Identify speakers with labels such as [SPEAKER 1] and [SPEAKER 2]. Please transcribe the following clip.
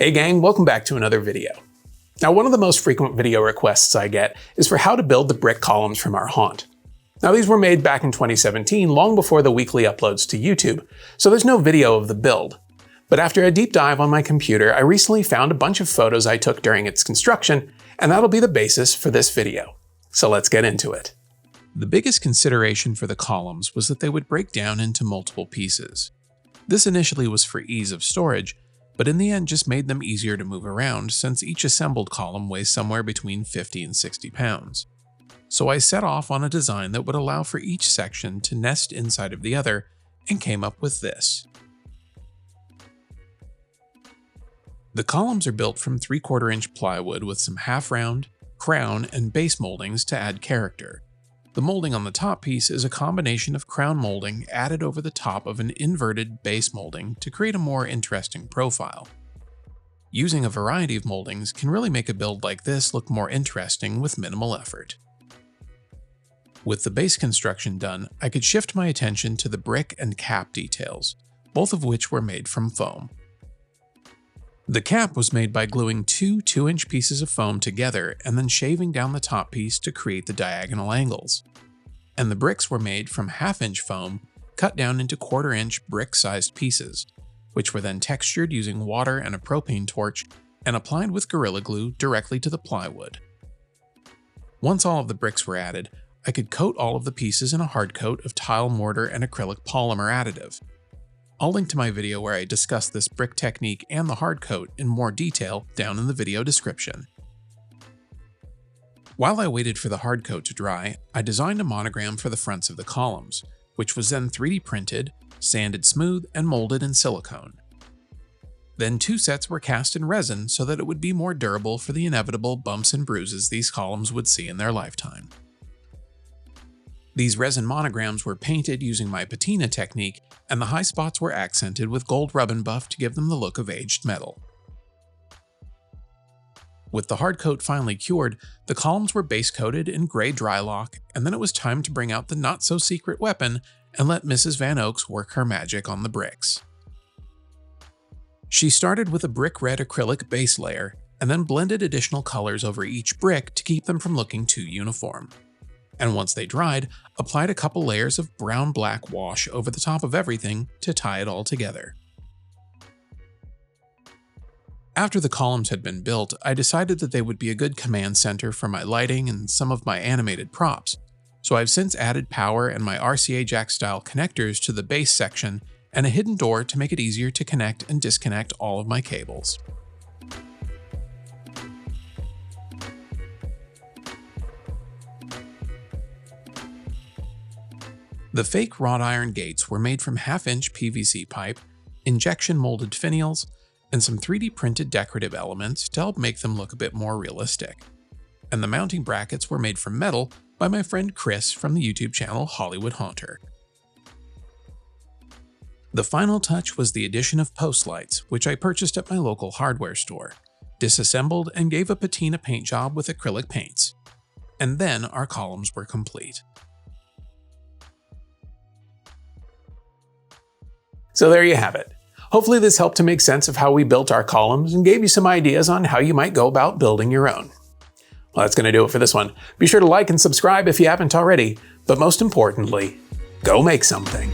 [SPEAKER 1] Hey gang, welcome back to another video. Now, one of the most frequent video requests I get is for how to build the brick columns from our haunt. Now, these were made back in 2017, long before the weekly uploads to YouTube, so there's no video of the build. But after a deep dive on my computer, I recently found a bunch of photos I took during its construction, and that'll be the basis for this video. So let's get into it. The biggest consideration for the columns was that they would break down into multiple pieces. This initially was for ease of storage, but in the end just made them easier to move around since each assembled column weighs somewhere between 50 and 60 pounds. So I set off on a design that would allow for each section to nest inside of the other and came up with this. The columns are built from 3/4-inch plywood with some half-round, crown, and base moldings to add character. The molding on the top piece is a combination of crown molding added over the top of an inverted base molding to create a more interesting profile. Using a variety of moldings can really make a build like this look more interesting with minimal effort. With the base construction done, I could shift my attention to the brick and cap details, both of which were made from foam. The cap was made by gluing two 2-inch pieces of foam together and then shaving down the top piece to create the diagonal angles. And the bricks were made from 1/2-inch foam cut down into 1/4-inch brick-sized pieces, which were then textured using water and a propane torch and applied with Gorilla Glue directly to the plywood. Once all of the bricks were added, I could coat all of the pieces in a hard coat of tile mortar and acrylic polymer additive. I'll link to my video where I discuss this brick technique and the hard coat in more detail down in the video description. While I waited for the hard coat to dry, I designed a monogram for the fronts of the columns, which was then 3D printed, sanded smooth, and molded in silicone. Then 2 sets were cast in resin so that it would be more durable for the inevitable bumps and bruises these columns would see in their lifetime. These resin monograms were painted using my patina technique, and the high spots were accented with gold rub and buff to give them the look of aged metal. With the hard coat finally cured, the columns were base coated in gray Drylock, and then it was time to bring out the not-so-secret weapon and let Mrs. Van Oaks work her magic on the bricks. She started with a brick red acrylic base layer, and then blended additional colors over each brick to keep them from looking too uniform. And once they dried, applied a couple layers of brown-black wash over the top of everything to tie it all together. After the columns had been built, I decided that they would be a good command center for my lighting and some of my animated props, so I've since added power and my RCA jack-style connectors to the base section and a hidden door to make it easier to connect and disconnect all of my cables. The fake wrought iron gates were made from 1/2-inch PVC pipe, injection molded finials, and some 3D printed decorative elements to help make them look a bit more realistic. And the mounting brackets were made from metal by my friend Chris from the YouTube channel Hollywood Haunter. The final touch was the addition of post lights, which I purchased at my local hardware store, disassembled and gave a patina paint job with acrylic paints. And then our columns were complete. So there you have it. Hopefully this helped to make sense of how we built our columns and gave you some ideas on how you might go about building your own. Well, that's going to do it for this one. Be sure to like and subscribe if you haven't already, but most importantly, go make something.